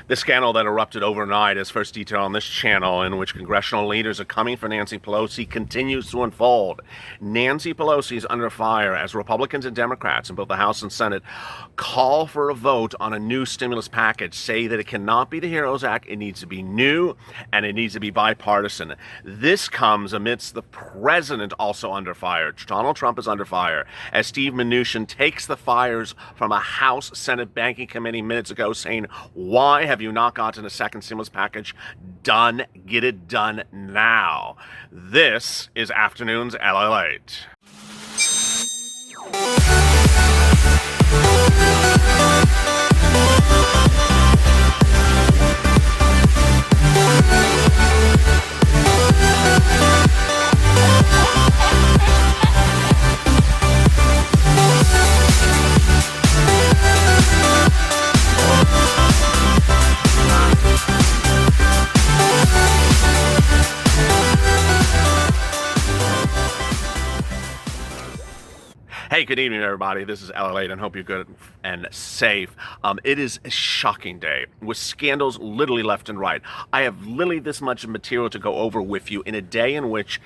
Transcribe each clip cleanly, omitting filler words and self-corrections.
The scandal that erupted overnight, as first detailed on this channel, in which congressional leaders are coming for Nancy Pelosi, continues to unfold. Nancy Pelosi is under fire as Republicans and Democrats in both the House and Senate call for a vote on a new stimulus package, say that it cannot be the HEROES Act, it needs to be new, and it needs to be bipartisan. This comes amidst the president also under fire. Donald Trump is under fire as Steve Mnuchin takes the fires from a House Senate Banking Committee minutes ago, saying, why have you not gotten a second stimulus package done? Get it done now. This is Afternoons LALATE. Hey, good evening, everybody. This is LALATE, and hope you're good and safe. It is a shocking day with scandals literally left and right. I have literally this much material to go over with you in a day in which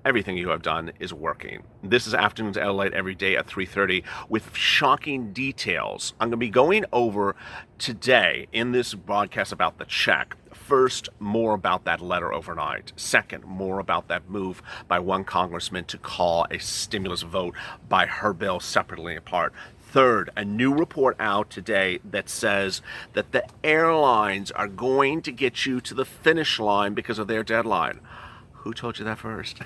everything you have done is working. This is Afternoons LALATE every day at 3:30 with shocking details. I'm going to be going over today in this broadcast about the check. First, more about that letter overnight. Second, more about that move by one congressman to call a stimulus vote by her bill separately apart. Third, a new report out today that says that the airlines are going to get you to the finish line because of their deadline. Who told you that first?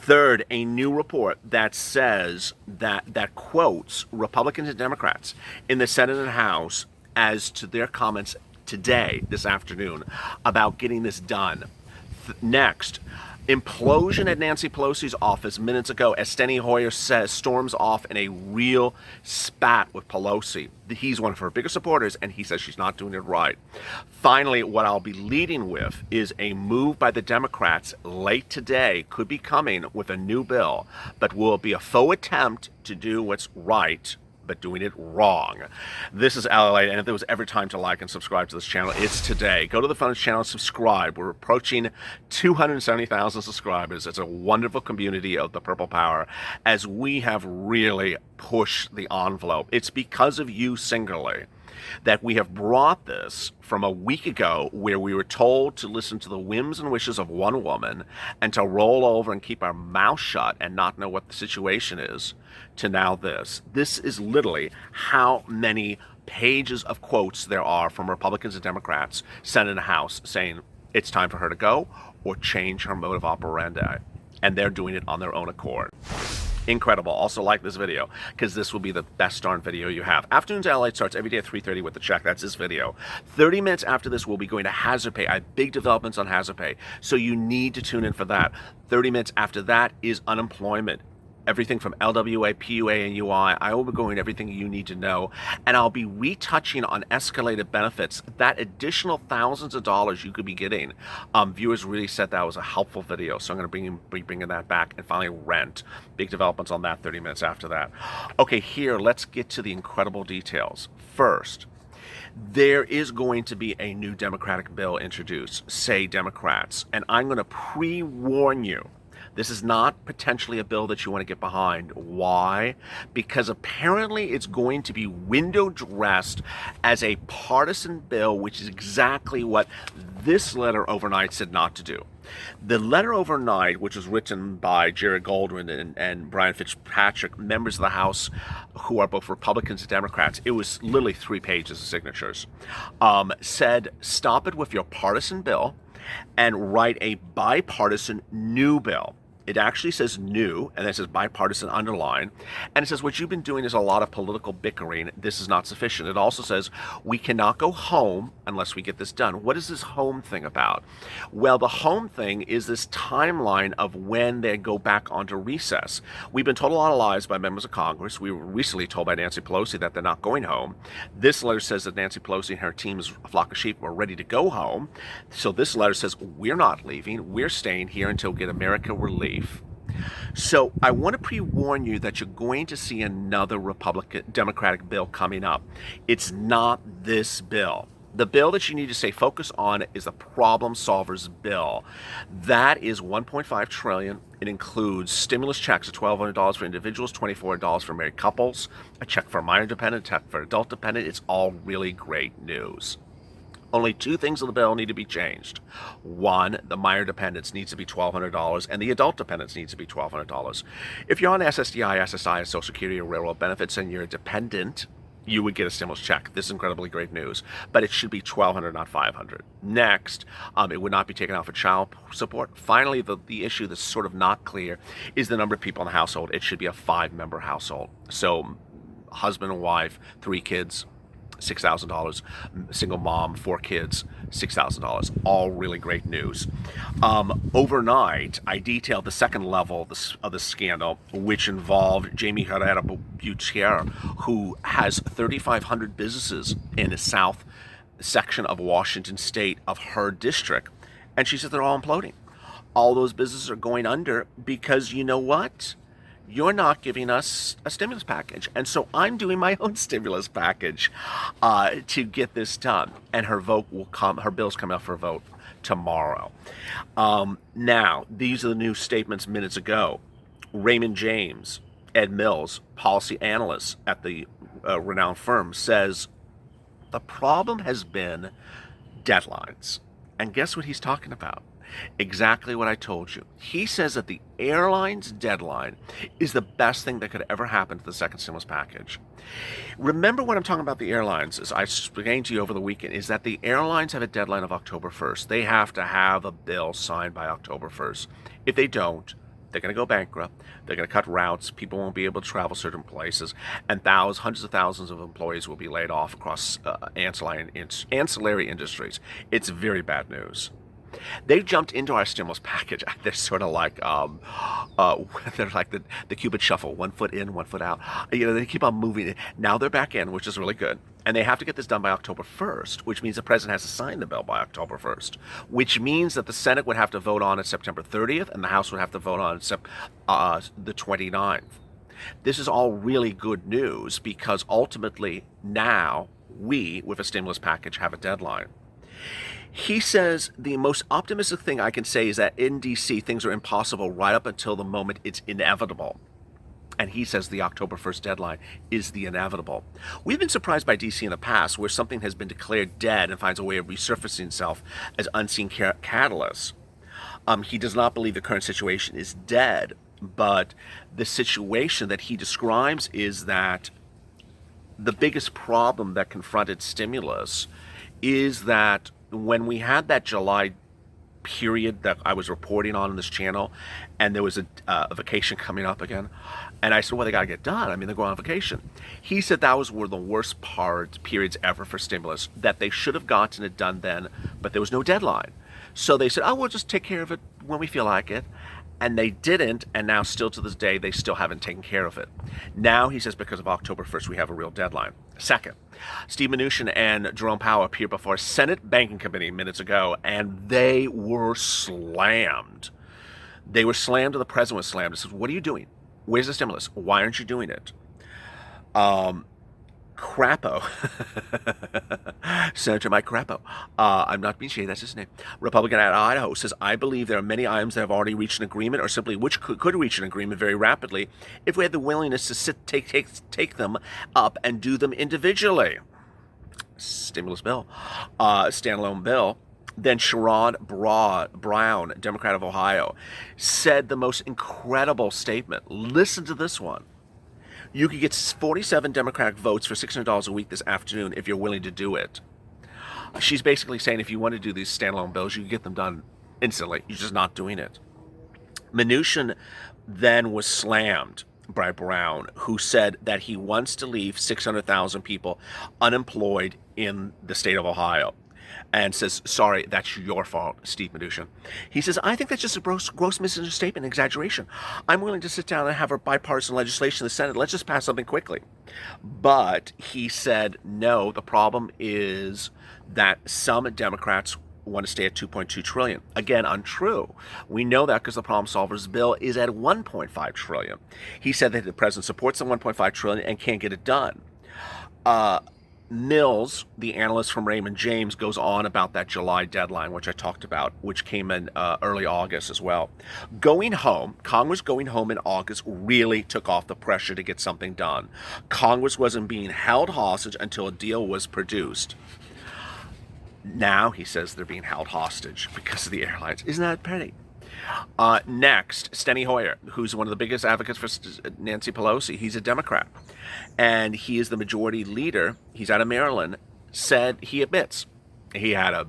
Third, a new report that says that quotes Republicans and Democrats in the Senate and House as to their comments today, this afternoon, about getting this done. Next, implosion at Nancy Pelosi's office minutes ago as Steny Hoyer says storms off in a real spat with Pelosi. He's one of her biggest supporters, and he says she's not doing it right. Finally, what I'll be leading with is a move by the Democrats late today, could be coming with a new bill, but will be a faux attempt to do what's right, but doing it wrong. This is LALATE, and if there was ever time to like and subscribe to this channel, it's today. Go to the front of the channel and subscribe. We're approaching 270,000 subscribers. It's a wonderful community of the Purple Power as we have really pushed the envelope. It's because of you singularly that we have brought this from a week ago where we were told to listen to the whims and wishes of one woman and to roll over and keep our mouth shut and not know what the situation is, to now this. This is literally how many pages of quotes there are from Republicans and Democrats, Senate and House, saying it's time for her to go or change her mode of operandi. And they're doing it on their own accord. Incredible. Also like this video, because this will be the best darn video you have. Afternoons LALATE starts every day at 3:30 with the check. That's this video. 30 minutes after this, we'll be going to hazard pay. I have big developments on hazard pay, so you need to tune in for that. 30 minutes after that is unemployment. Everything from LWA, PUA, and UI. I will be going everything you need to know, and I'll be retouching on escalated benefits, that additional thousands of dollars you could be getting. Viewers really said that was a helpful video, so I'm going to be bringing that back. And finally, rent. Big developments on that 30 minutes after that. Okay, here, let's get to the incredible details. First, there is going to be a new Democratic bill introduced, say Democrats, and I'm going to pre-warn you. This is not potentially a bill that you want to get behind. Why? Because apparently it's going to be window dressed as a partisan bill, which is exactly what this letter overnight said not to do. The letter overnight, which was written by Jerry Goldman and Brian Fitzpatrick, members of the House who are both Republicans and Democrats, it was literally 3 pages of signatures, said stop it with your partisan bill and write a bipartisan new bill. It actually says new, and then it says bipartisan underline. And it says what you've been doing is a lot of political bickering. This is not sufficient. It also says we cannot go home unless we get this done. What is this home thing about? Well, the home thing is this timeline of when they go back onto recess. We've been told a lot of lies by members of Congress. We were recently told by Nancy Pelosi that they're not going home. This letter says that Nancy Pelosi and her team is a flock of sheep are ready to go home. So this letter says we're not leaving. We're staying here until we get America relief. So I want to pre-warn you that you're going to see another Democratic bill coming up. It's not this bill. The bill that you need to stay focused on is the problem solvers bill. That is $1.5 trillion. It includes stimulus checks of $1,200 for individuals, $2,400 for married couples, a check for minor dependent, a check for adult dependent. It's all really great news. Only two things of the bill need to be changed. One, the minor dependents needs to be $1,200 and the adult dependents needs to be $1,200. If you're on SSDI, SSI, Social Security, or railroad benefits and you're a dependent, you would get a stimulus check. This is incredibly great news, but it should be $1,200, not $500. Next, it would not be taken out for child support. Finally, the issue that's sort of not clear is the number of people in the household. It should be a 5-member household. So husband and wife, 3 kids, $6,000, single mom, 4 kids, $6,000. All really great news. Overnight, I detailed the second level of the scandal, which involved Jamie Herrera Bucher, who has 3,500 businesses in the south section of Washington State of her district. And she said they're all imploding. All those businesses are going under because you know what? You're not giving us a stimulus package. And so I'm doing my own stimulus package to get this done. And her bill's coming up for a vote tomorrow. Now, these are the new statements minutes ago. Raymond James, Ed Mills, policy analyst at the renowned firm, says the problem has been deadlines. And guess what he's talking about? Exactly what I told you. He says that the airline's deadline is the best thing that could ever happen to the second stimulus package. Remember when I'm talking about the airlines, as I explained to you over the weekend, is that the airlines have a deadline of October 1st. They have to have a bill signed by October 1st. If they don't, they're going to go bankrupt. They're going to cut routes. People won't be able to travel certain places. And hundreds of thousands of employees will be laid off across ancillary industries. It's very bad news. They've jumped into our stimulus package. They're sort of like they're like the Cupid shuffle, 1 foot in, 1 foot out. They keep on moving. Now they're back in, which is really good. And they have to get this done by October 1st, which means the president has to sign the bill by October 1st, which means that the Senate would have to vote on it September 30th, and the House would have to vote on it the 29th. This is all really good news because ultimately now we, with a stimulus package, have a deadline. He says the most optimistic thing I can say is that in D.C. things are impossible right up until the moment it's inevitable. And he says the October 1st deadline is the inevitable. We've been surprised by D.C. in the past where something has been declared dead and finds a way of resurfacing itself as unseen catalysts. He does not believe the current situation is dead, but the situation that he describes is that the biggest problem that confronted stimulus is that when we had that July period that I was reporting on this channel, and there was a vacation coming up again, and I said, well, they got to get done. I mean, they're going on vacation. He said that was one of the worst periods ever for stimulus, that they should have gotten it done then, but there was no deadline. So they said, oh, we'll just take care of it when we feel like it. And they didn't, and now still to this day, they still haven't taken care of it. Now, he says, because of October 1st, we have a real deadline. Second, Steve Mnuchin and Jerome Powell appeared before Senate Banking Committee minutes ago, and they were slammed. They were slammed, and the president was slammed. He says, what are you doing? Where's the stimulus? Why aren't you doing it? Crapo, Senator Mike Crapo, I'm not being shady, that's his name, Republican out of Idaho, says, I believe there are many items that have already reached an agreement or simply which could reach an agreement very rapidly if we had the willingness to take them up and do them individually. Stimulus bill, standalone bill. Then Sherrod Brown, Democrat of Ohio, said the most incredible statement. Listen to this one. You could get 47 Democratic votes for $600 a week this afternoon if you're willing to do it. She's basically saying if you want to do these standalone bills, you can get them done instantly. You're just not doing it. Mnuchin then was slammed by Brown, who said that he wants to leave 600,000 people unemployed in the state of Ohio. And says, sorry, that's your fault, Steve Mnuchin. He says, I think that's just a gross misstatement, exaggeration. I'm willing to sit down and have a bipartisan legislation in the Senate. Let's just pass something quickly. But he said, no, the problem is that some Democrats want to stay at $2.2 trillion. Again, untrue. We know that because the problem solvers bill is at $1.5 trillion. He said that the president supports the $1.5 trillion and can't get it done. Mills, the analyst from Raymond James, goes on about that July deadline, which I talked about, which came in early August as well. Congress going home in August really took off the pressure to get something done. Congress wasn't being held hostage until a deal was produced. Now he says they're being held hostage because of the airlines. Isn't that petty? Next, Steny Hoyer, who's one of the biggest advocates for Nancy Pelosi. He's a Democrat, and he is the majority leader. He's out of Maryland. Said he admits he had a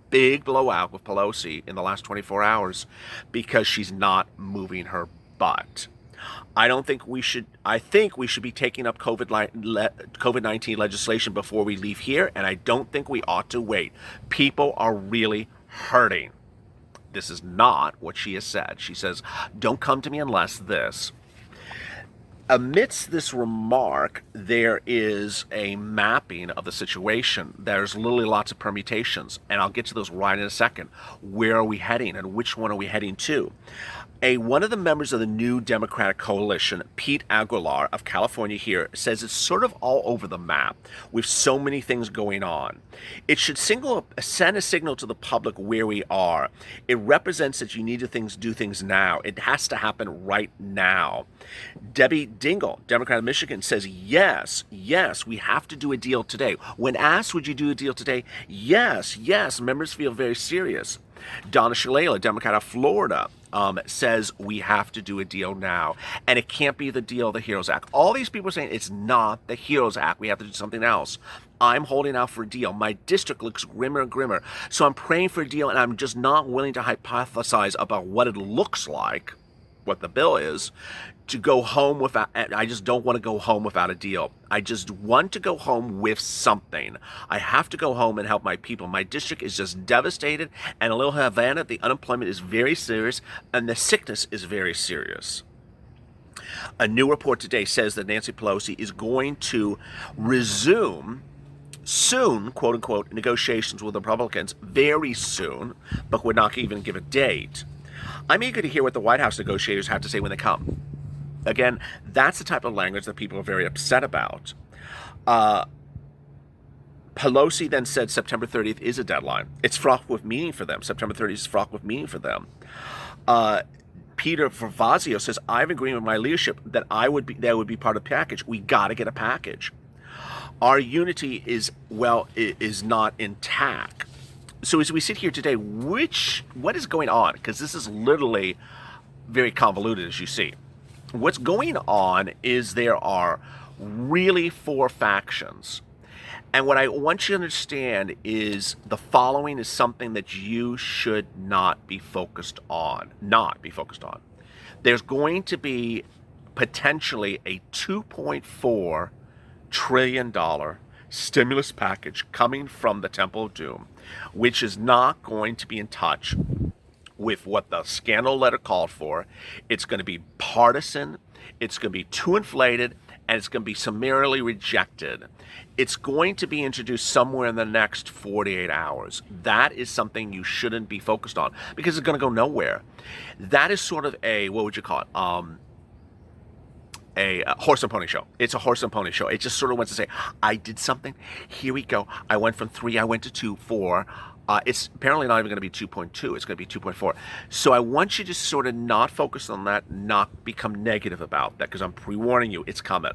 big blowout with Pelosi in the last 24 hours because she's not moving her butt. I think we should be taking up COVID-19 legislation before we leave here, and I don't think we ought to wait. People are really hurting. This is not what she has said. She says, don't come to me unless this. Amidst this remark, there is a mapping of the situation. There's literally lots of permutations, and I'll get to those right in a second. Where are we heading, and which one are we heading to? One of the members of the new Democratic coalition, Pete Aguilar of California here, says it's sort of all over the map with so many things going on. It should send a signal to the public where we are. It represents that you need to do things now. It has to happen right now. Debbie Dingell, Democrat of Michigan, says, yes, we have to do a deal today. When asked, would you do a deal today? Yes, members feel very serious. Donna Shalala, Democrat of Florida, says we have to do a deal now. And it can't be the deal, the HEROES Act. All these people are saying it's not the HEROES Act. We have to do something else. I'm holding out for a deal. My district looks grimmer and grimmer. So I'm praying for a deal, and I'm just not willing to hypothesize about what it looks like, what the bill is, to go home without. I just don't want to go home without a deal. I just want to go home with something. I have to go home and help my people. My district is just devastated, and in Little Havana, the unemployment is very serious, and the sickness is very serious. A new report today says that Nancy Pelosi is going to resume soon, quote unquote, negotiations with the Republicans very soon, but would not even give a date. I'm eager to hear what the White House negotiators have to say when they come. Again, that's the type of language that people are very upset about. Pelosi then said September 30th is a deadline. It's fraught with meaning for them. September 30th is fraught with meaning for them. Peter Favazio says, I have agreed with my leadership that would be part of the package. We got to get a package. Our unity is not intact. So as we sit here today, what is going on? Because this is literally very convoluted, as you see. What's going on is there are really 4 factions. And what I want you to understand is the following is something that you should not be focused on. There's going to be potentially a $2.4 trillion stimulus package coming from the Temple of Doom, which is not going to be in touch with what the scandal letter called for. It's going to be partisan, it's going to be too inflated, and it's going to be summarily rejected. It's going to be introduced somewhere in the next 48 hours. That is something you shouldn't be focused on because it's going to go nowhere. That is sort of a, what would you call it? A horse and pony show. It's a horse and pony show. It just sort of wants to say, I did something. Here we go. I went from 3, I went to 2, 4. It's apparently not even going to be 2.2. It's going to be 2.4. So I want you to sort of not focus on that, not become negative about that, because I'm pre-warning you, it's coming.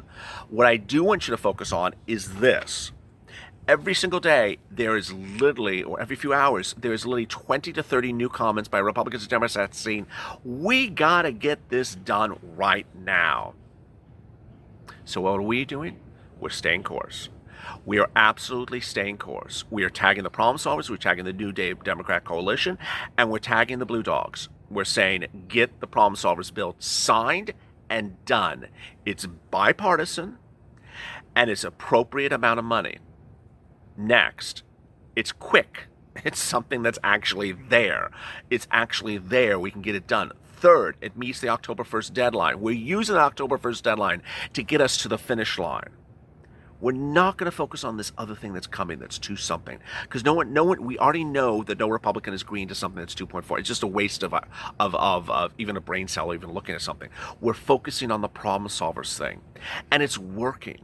What I do want you to focus on is this. Every single day, there is literally, or every few hours, there is literally 20 to 30 new comments by Republicans and Democrats saying, we got to get this done right now. So what are we doing? We're staying course. We are absolutely staying course. We are tagging the problem solvers, we're tagging the New Day Democrat Coalition, and we're tagging the Blue Dogs. We're saying, get the problem solvers bill signed and done. It's bipartisan, and it's appropriate amount of money. Next, it's quick. It's something that's actually there. It's actually there. We can get it done. Third, it meets the October 1st deadline. We're using the October 1st deadline to get us to the finish line. We're not going to focus on this other thing that's coming that's 2 something. Because no one, we already know that no Republican is agreeing to something that's 2.4. It's just a waste of even a brain cell even looking at something. We're focusing on the problem solvers thing. And it's working.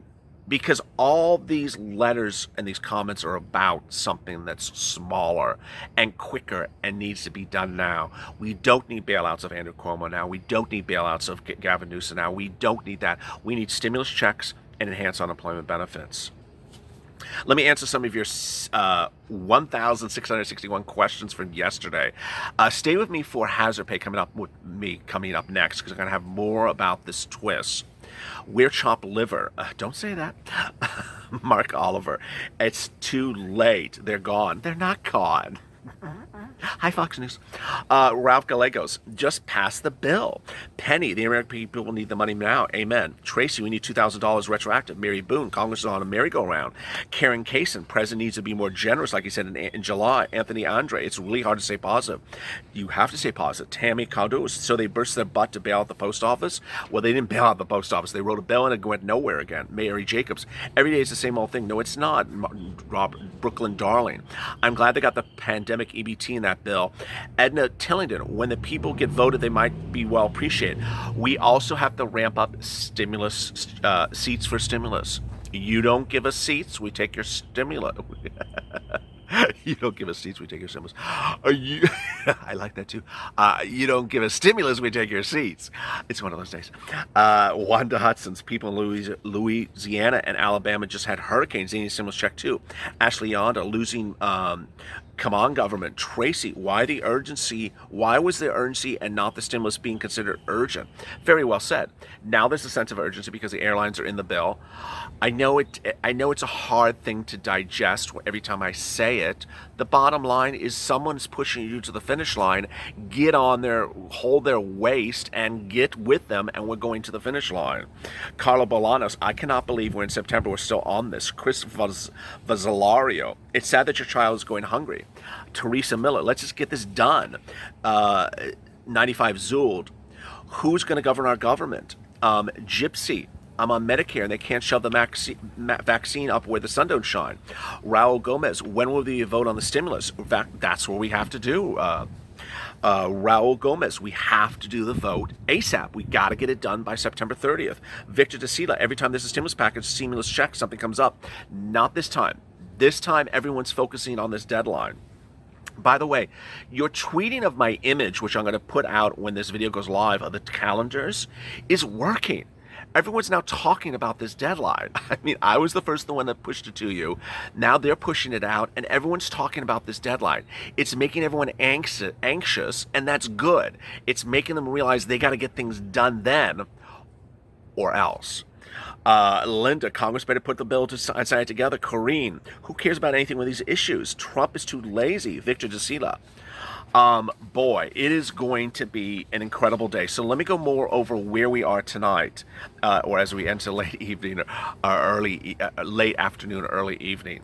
because all these letters and these comments are about something that's smaller and quicker and needs to be done now. We don't need bailouts of Andrew Cuomo now. We don't need bailouts of Gavin Newsom now. We don't need that. We need stimulus checks and enhanced unemployment benefits. Let me answer some of your 1,661 questions from yesterday. Stay with me for hazard pay coming up next, because I'm going to have more about this twist. We're chopped liver. Don't say that. Mark Oliver. It's too late. They're gone. They're not gone. Hi, Fox News. Ralph Gallegos, just pass the bill. Penny, the American people will need the money now. Amen. Tracy, we need $2,000 retroactive. Mary Boone, Congress is on a merry-go-round. Karen Kaysen, President needs to be more generous, like he said in July. Anthony Andre, it's really hard to stay positive. You have to stay positive. Tammy Caldus, so they burst their butt to bail out the post office? Well, they didn't bail out the post office. They wrote a bill and it went nowhere again. Mary Jacobs, every day is the same old thing. No, it's not. Brooklyn Darling, I'm glad they got the pandemic EBT in that bill. Edna Tillington, when the people get voted, they might be well appreciated. We also have to ramp up stimulus seats for stimulus. You don't give us seats, we take your stimulus. You don't give us seats, we take your stimulus. I like that too. You don't give us stimulus, we take your seats. It's one of those days. Wanda Hudson's people in Louisiana and Alabama just had hurricanes. They need a stimulus check too. Ashley Yonda losing. Come on, government. Tracy, why the urgency? Why was there urgency and not the stimulus being considered urgent? Very well said. Now there's a sense of urgency because the airlines are in the bill. I know it's a hard thing to digest every time I say it. The bottom line is someone's pushing you to the finish line. Get on there, hold their waist, and get with them, and we're going to the finish line. Carlo Bolanos, I cannot believe we're in September, we're still on this. Chris Vazzolario, it's sad that your child is going hungry. Teresa Miller, let's just get this done. 95 Zould, who's going to govern our government? Gypsy, I'm on Medicare and they can't shove the vaccine up where the sun don't shine. Raul Gomez, when will we vote on the stimulus? In fact, that's what we have to do. Raul Gomez, we have to do the vote ASAP. We got to get it done by September 30th. Victor DeSila, every time there's a stimulus package, stimulus check, something comes up. Not this time. This time, everyone's focusing on this deadline. By the way, your tweeting of my image, which I'm going to put out when this video goes live, of the calendars, is working. Everyone's now talking about this deadline. I mean, I was the first one that pushed it to you. Now they're pushing it out, and everyone's talking about this deadline. It's making everyone anxious, and that's good. It's making them realize they got to get things done then, or else. Linda, Congress better put the bill to sign it together. Corrine, who cares about anything with these issues? Trump is too lazy. Victor DeSila. Boy, it is going to be an incredible day. So let me go more over where we are tonight, or as we enter late evening, or late afternoon, or early evening.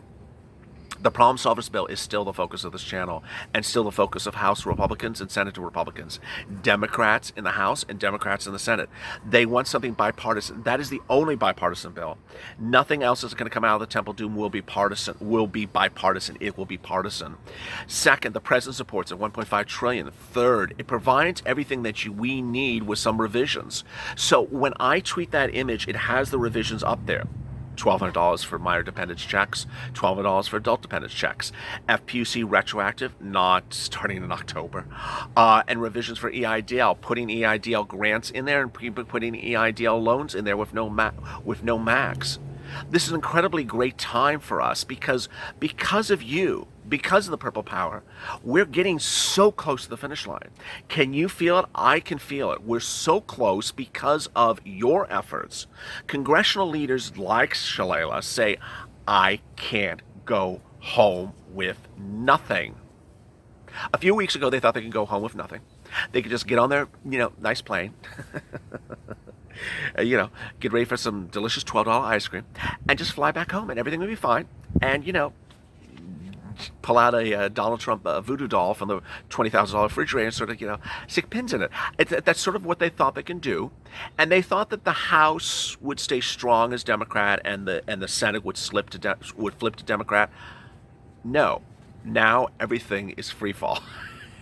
The Problem Solvers bill is still the focus of this channel, and still the focus of House Republicans and Senate Republicans. Democrats in the House and Democrats in the Senate. They want something bipartisan. That is the only bipartisan bill. Nothing else that's going to come out of the Temple Doom will be partisan, will be bipartisan. It will be partisan. Second, the president supports at $1.5 trillion. Third, it provides everything that we need with some revisions. So when I tweet that image, it has the revisions up there. $1,200 for minor dependence checks, $1,200 for adult dependence checks, FPUC retroactive, not starting in October, and revisions for EIDL, putting EIDL grants in there and putting EIDL loans in there with no max. This is an incredibly great time for us because of you, because of the Purple Power, we're getting so close to the finish line. Can you feel it? I can feel it. We're so close because of your efforts. Congressional leaders like Shalala say, I can't go home with nothing. A few weeks ago, they thought they could go home with nothing. They could just get on their, nice plane. Get ready for some delicious $12 ice cream and just fly back home and everything will be fine. And, pull out a Donald Trump voodoo doll from the $20,000 refrigerator and sort of, stick pins in it. That's sort of what they thought they can do. And they thought that the House would stay strong as Democrat and the Senate would flip to Democrat. No. Now everything is free fall.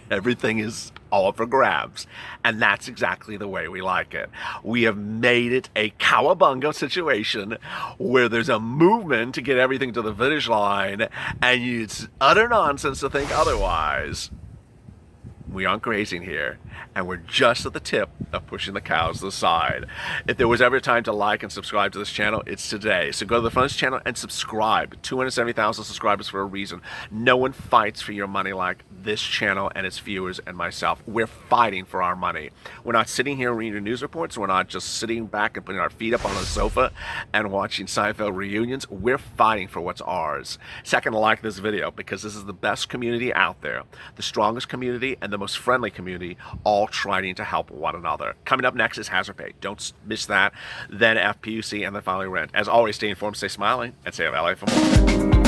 Everything is all up for grabs. And that's exactly the way we like it. We have made it a cowabunga situation where there's a movement to get everything to the finish line, and it's utter nonsense to think otherwise. We aren't grazing here, and we're just at the tip of pushing the cows to the side. If there was ever a time to like and subscribe to this channel, it's today. So go to the front of this channel and subscribe. 270,000 subscribers for a reason. No one fights for your money like this channel and its viewers and myself. We're fighting for our money. We're not sitting here reading news reports. We're not just sitting back and putting our feet up on the sofa and watching Seinfeld reunions. We're fighting for what's ours. Second, like this video, because this is the best community out there, the strongest community and the most friendly community, all trying to help one another. Coming up next is hazard pay. Don't miss that. Then FPUC, and then finally rent. As always, stay informed, stay smiling, and stay LA for more.